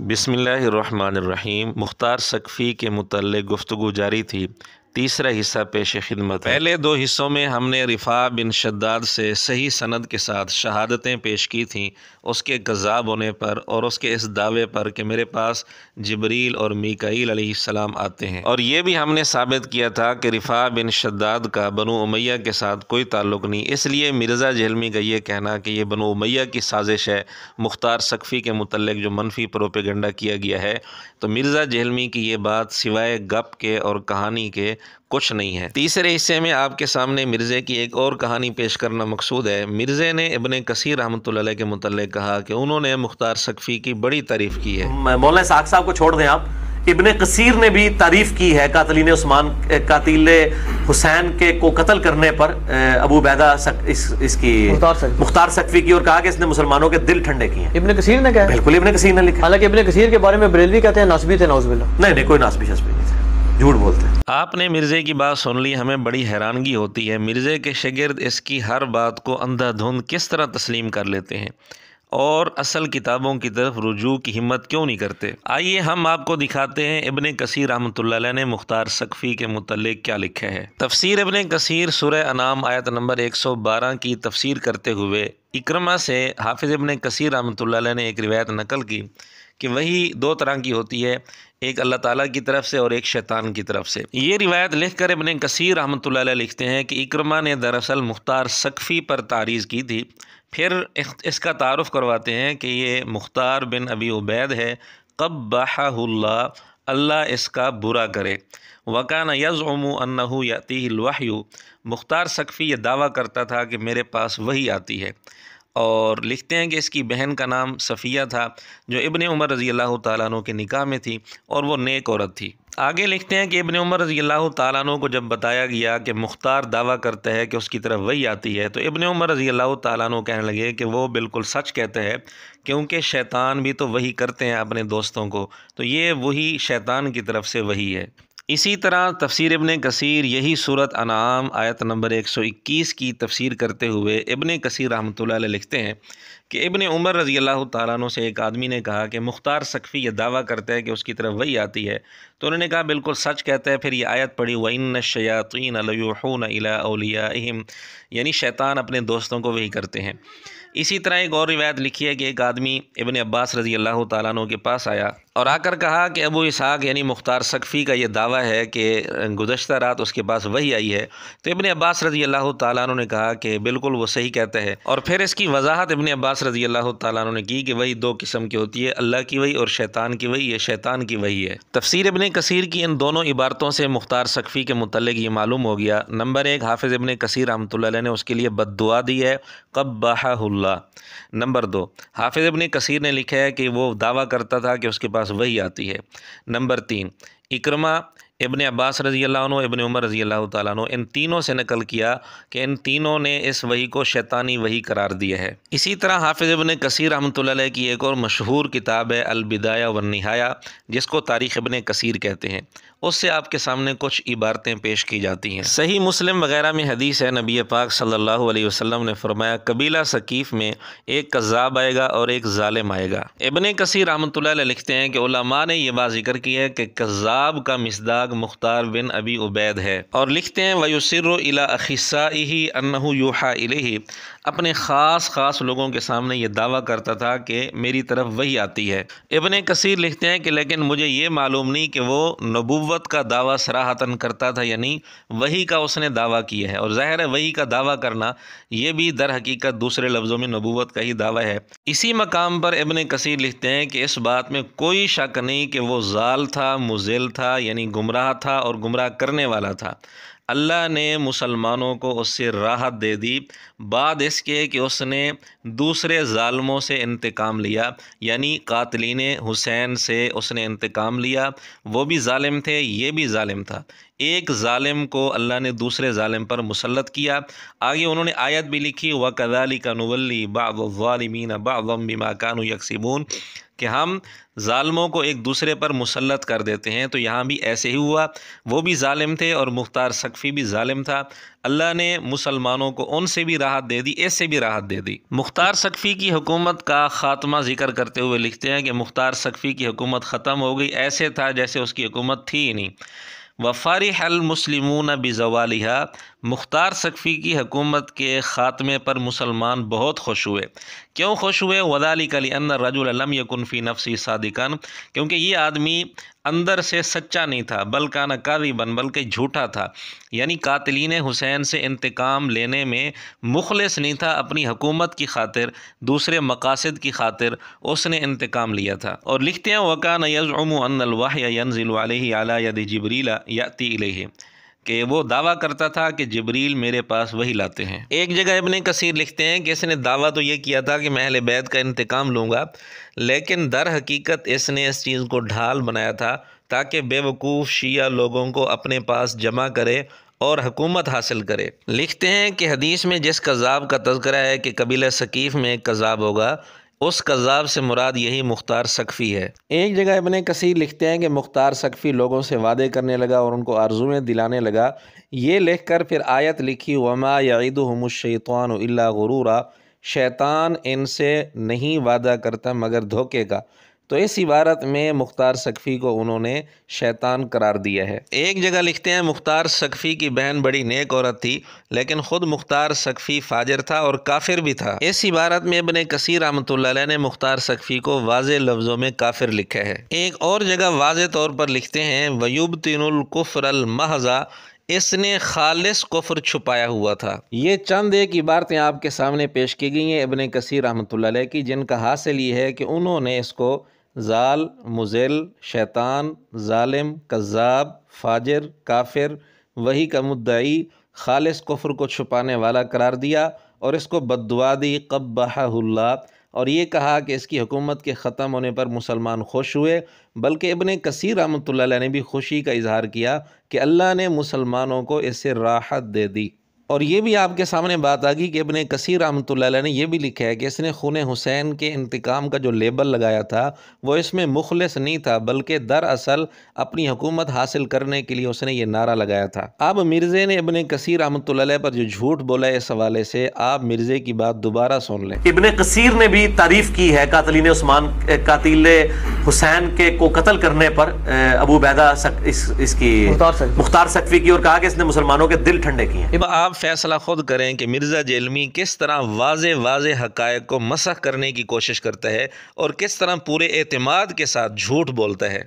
बिस्मिल्लाहिर्रहमानिर्रहीम। मुख्तार सकफ़ी के मुतल्लिक़ गुफ्तगू जारी थी। तीसरा हिस्सा पेश खिदमत है। पहले दो हिस्सों में हमने रिफ़ा बिन शद्दाद से सही सनद के साथ शहादतें पेश की थीं उसके कज़्ज़ाब होने पर और उसके इस दावे पर कि मेरे पास जिब्रील और मीकाईल अलैहिस्सलाम आते हैं, और ये भी हमने साबित किया था कि रिफ़ा बिन शद्दाद का बनु उमैया के साथ कोई ताल्लुक़ नहीं। इसलिए मिर्ज़ा जहलमी का ये कहना कि ये बनु उमैया की साजिश है मुख्तार सकफ़ी के मुतल्लिक़ जो मनफी प्रोपेगेंडा किया गया है, तो मिर्ज़ा जहलमी की ये बात सिवाय गप के और कहानी के कुछ नहीं है। तीसरे हिस्से में आपके सामने मिर्ज़े की एक और कहानी पेश करना मकसूद है। मिर्ज़े ने इब्ने कसीर रहमतुल्लाह अलैह के मुतल्लिक़ कहा कि उन्होंने मुख्तार सकफ़ी की बड़ी तारीफ़ की है। मौलाना इस्हाक़ साहब को छोड़ दें आप, इब्ने कसीर ने भी तारीफ़ की है कातिल हुसैन के को कत्ल करने पर अबू बैदा इसकी मुख्तार सकफ़ी की, और कहा कि इसने मुसलमानों के दिल ठंडे किए। इब्ने कसीर ने कहा? बिल्कुल इब्ने कसीर ने लिखा। हालांकि इब्ने कसीर के बारे में बरेलवी कहते हैं नासबी थे, नाउज़ुबिल्लाह। नहीं, कोई नासबी शस्बी नहीं थे, झूठ बोलते हैं। आपने मिर्ज़े की बात सुन ली, हमें बड़ी हैरानगी होती है मिर्ज़े के शागिर्द इसकी हर बात को अंधाधुंध किस तरह तस्लीम कर लेते हैं और असल किताबों की तरफ रुजू की हिम्मत क्यों नहीं करते। आइए हम आपको दिखाते हैं इब्ने कसीर रहमतुल्लाह अलैह ने मुख्तार सकफ़ी के मुतल्लिक़ क्या लिखा है। तफसीर इब्ने कसीर सूरह अनाम आयत नंबर 112 की तफसीर करते हुए इक्रमा से हाफिज़ इब्ने कसीर रहमतुल्लाह अलैह ने एक रिवायत नकल की कि वही दो तरह की होती है, एक अल्लाह ताला की तरफ से और एक शैतान की तरफ से। ये रिवायत लिख कर इब्ने कसीर रहमतुल्लाह अलैह लिखते हैं कि इक्रमा ने दरअसल मुख्तार सकफ़ी पर तारीज़ की थी। फिर इसका तारुफ़ करवाते हैं कि ये मुख्तार बिन अबी उबैद है, क़ब्बहहुल्लाह, अल्लाह इसका बुरा करे। वकाना यज़उमु अन्नहु यातीहिल वहयु, मुख्तार सकफ़ी ये दावा करता था कि मेरे पास वही आती है। और लिखते हैं कि इसकी बहन का नाम सफ़िया था जो इब्ने उमर रज़ी अल्लाह तआला अन्हु के निकाह में थी और वो नेक औरत थी। आगे लिखते हैं कि इब्ने उमर रज़ी अल्लाह तआला अन्हु को जब बताया गया कि मुख्तार दावा करता है कि उसकी तरफ वही आती है, तो इब्ने उमर रज़ी अल्लाह तआला अन्हु कहने लगे कि वो बिल्कुल सच कहते हैं, क्योंकि शैतान भी तो वही करते हैं अपने दोस्तों को, तो ये वही शैतान की तरफ से वही है। इसी तरह तफसीर इब्ने कसीर यही सूरत अनाम आयत नंबर 121 की तफसीर करते हुए इब्ने कसीर रहमतुल्लाह अलैह लिखते हैं कि इब्ने उमर रज़ी अल्लाह तआला अन्हु से एक आदमी ने कहा कि मुख्तार सकफ़ी ये दावा करता है कि उसकी तरफ वही आती है, तो उन्होंने कहा बिल्कुल सच कहता है। फिर ये आयत पढ़ी, व इन्न शयातीन लयूहून इला औलियाइहिम, यानी शैतान अपने दोस्तों को वही करते हैं। इसी तरह एक और रिवायत लिखी है कि एक आदमी इब्ने अब्बास रज़ी अल्लाह तआला अन्हु के पास आया और आकर कहा कि अबू इसहाक़ यानी मुख्तार सकफ़ी का ये दावा है कि गुज़श्ता रात उसके पास वही आई है। तो इब्ने अब्बास रज़ी अल्लाह तआला अन्हु ने कहा कि बिल्कुल वो सही कहता है, और फिर इसकी वजाहत इब्ने अब्बास रज़ी अल्लाह तआला अन्हु ने की कि वही दो किस्म की होती है, अल्लाह की वही और शैतान की वही, ये शैतान की वही है। तफसीर इब्ने कसीर की इन दोनों इबारतों से मुख्तार सकफ़ी के मुतल्लिक़ ये मालूम हो गया, नंबर एक, हाफिज़ इब्ने कसीर रहमतुल्लाह अलैह ने उसके लिए बद्दुआ दी है, क़ब्बहहुल्लाह। नंबर दो, हाफिज़ इब्ने कसीर ने लिखा है कि वो दावा करता था कि उसके पास वही आती है। नंबर तीन, इक्रमा, इब्ने अब्बास रज़ी अल्लाह अन्हु, इब्ने उमर रज़ी अल्लाह तआला अन्हु, इन तीनों से नकल किया कि इन तीनों ने इस वही को शैतानी वही करार दिया है। इसी तरह हाफिज़ इब्ने कसीर रहमतुल्लाह अलैह की एक और मशहूर किताब है अल बिदाया वन निहाया, जिसको तारीख़ इब्ने कसीर कहते हैं, उससे आपके सामने कुछ इबारतें पेश की जाती हैं। सही मुस्लिम वगैरह में हदीस है, नबी पाक सल्लल्लाहु अलैहि वसल्लम ने फरमाया कबीला सकीफ़ में एक कज़्ज़ाब आएगा और एक ज़ालिम आएगा। इब्ने कसीर रहमतुल्लाह अलैह लिखते हैं कि उलमा ने यह बात ज़िक्र की है कि कज़्ज़ाब का मिस्दाक मुख्तार बिन अबी उबैद है, और लिखते हैं वयुसिर्रु इला अखिस्साइही अन्नहु यूहा इलैहि, अपने ख़ास लोगों के सामने ये दावा करता था कि मेरी तरफ वही आती है। इब्ने कसीर लिखते हैं कि लेकिन मुझे ये मालूम नहीं कि वो नबुव्वत का दावा सराहतन करता था, यानी वही का उसने दावा किया है, और ज़ाहिर है वही का दावा करना ये भी दर हकीकत दूसरे लफ्ज़ों में नबुव्वत का ही दावा है। इसी मकाम पर इब्ने कसीर लिखते हैं कि इस बात में कोई शक नहीं कि वो ज़ाल था, मुज़िल था, यानी गुमराह था और गुमराह करने वाला था। अल्लाह ने मुसलमानों को उससे राहत दे दी बाद इसके कि उसने दूसरे ज़ालिमों से इंतकाम लिया, यानी कातिलीन हुसैन से उसने इंतकाम लिया। वो भी ज़ालिम थे, ये भी ज़ालिम था। एक ज़ालिम को अल्लाह ने दूसरे ज़ालिम पर मुसल्लत किया। आगे उन्होंने आयत भी लिखी, व कज़ालिका नुवल्ली बअज़ ज़ालिमीन बअज़म बिमा कानू यक्सिबून, کہ ہم ظالموں کو ایک دوسرے پر مسلط کر دیتے ہیں، تو یہاں بھی ایسے ہی ہوا، وہ بھی ظالم تھے اور مختار ثقفی بھی ظالم تھا۔ اللہ نے مسلمانوں کو ان سے بھی راحت دے دی، اس سے بھی راحت دے دی۔ مختار ثقفی کی حکومت کا خاتمہ ذکر کرتے ہوئے لکھتے ہیں کہ مختار ثقفی کی حکومت ختم ہو گئی، ایسے تھا جیسے اس کی حکومت تھی ہی نہیں۔ وفارح المسلمون بزوالہا، مختار ثقفی کی حکومت کے خاتمے پر مسلمان بہت خوش ہوئے۔ کیوں خوش ہوئے؟ وذالک لأن الرجل لم یکن فی نفسی صادقا، کیونکہ یہ آدمی اندر سے سچا نہیں تھا، بل کان کاذبا، بلکہ جھوٹا تھا، یعنی قاتلین حسین سے انتقام لینے میں مخلص نہیں تھا، اپنی حکومت کی خاطر، دوسرے مقاصد کی خاطر اس نے انتقام لیا تھا۔ اور لکھتے ہیں وَكَانَ يَزْعُمُ أَنَّ الْوَحْيَ يَنزِلُ عَلَيْهِ عَلَى يَدِ جِبْرِيلَ يَأْتِي إِلَيْهِ، کہ وہ دعویٰ کرتا تھا کہ جبریل میرے پاس وہی لاتے ہیں۔ ایک جگہ ابن کثیر لکھتے ہیں کہ اس نے دعویٰ تو یہ کیا تھا کہ میں اہل بیت کا انتقام لوں گا، لیکن در حقیقت اس نے اس چیز کو ڈھال بنایا تھا تاکہ بے وقوف شیعہ لوگوں کو اپنے پاس جمع کرے اور حکومت حاصل کرے۔ لکھتے ہیں کہ حدیث میں جس کذاب کا تذکرہ ہے کہ قبیلہ ثقیف میں ایک کذاب ہوگا، اس کذاب سے مراد یہی مختار ثقفی ہے۔ ایک جگہ ابن کثیر لکھتے ہیں کہ مختار ثقفی لوگوں سے وعدے کرنے لگا اور ان کو آرزویں دلانے لگا، یہ لکھ کر پھر آیت لکھی وَمَا يَعِدُهُمُ الشَّيْطَانُ إِلَّا غُرُورًا، شیطان ان سے نہیں وعدہ کرتا مگر دھوکے کا۔ تو اس عبارت میں مختار ثقفی کو انہوں نے شیطان قرار دیا ہے۔ ایک جگہ لکھتے ہیں مختار ثقفی کی بہن بڑی نیک عورت تھی، لیکن خود مختار ثقفی فاجر تھا اور کافر بھی تھا۔ اس عبارت میں ابن کثیر رحمۃ اللہ علیہ نے مختار ثقفی کو واضح لفظوں میں کافر لکھا ہے۔ ایک اور جگہ واضح طور پر لکھتے ہیں وَيُبْطِنُ الْكُفْرَ الْمَحْضَ، اس نے خالص کفر چھپایا ہوا تھا۔ یہ چند ایک عبارتیں آپ کے سامنے پیش کی گئی ہیں ابن کثیر رحمۃ اللہ علیہ کی، جن کا حاصل یہ ہے کہ انہوں نے اس کو ضال، مضل، شیطان، ظالم، کذاب، فاجر، کافر، وہی کا مدعی، خالص کفر کو چھپانے والا قرار دیا اور اس کو بد دعا دی قبحہ اللہ، اور یہ کہا کہ اس کی حکومت کے ختم ہونے پر مسلمان خوش ہوئے، بلکہ ابن کثیر رحمۃ اللہ علیہ نے بھی خوشی کا اظہار کیا کہ اللہ نے مسلمانوں کو اس سے راحت دے دی۔ اور یہ بھی آپ کے سامنے بات آ گئی کہ ابن کثیر رحمۃ اللہ علیہ نے یہ بھی لکھا ہے کہ اس نے خون حسین کے انتقام کا جو لیبل لگایا تھا وہ اس میں مخلص نہیں تھا، بلکہ دراصل اپنی حکومت حاصل کرنے کے لیے اس نے یہ نعرہ لگایا تھا۔ اب مرزے نے ابن کثیر رحمۃ اللہ علیہ پر جو جھوٹ بولا ہے اس حوالے سے آپ مرزے کی بات دوبارہ سن لیں۔ ابن کثیر نے بھی تعریف کی ہے قاتلین عثمان، قاتل حسین کے کو قتل کرنے پر ابو عبیدہ اس کی مختار ثقفی کی، اور کہا کہ اس نے مسلمانوں کے دل ٹھنڈے کیے ہیں۔ اب آپ فیصلہ خود کریں کہ مرزا جیلمی کس طرح واضح حقائق کو مسخ کرنے کی کوشش کرتا ہے اور کس طرح پورے اعتماد کے ساتھ جھوٹ بولتا ہے۔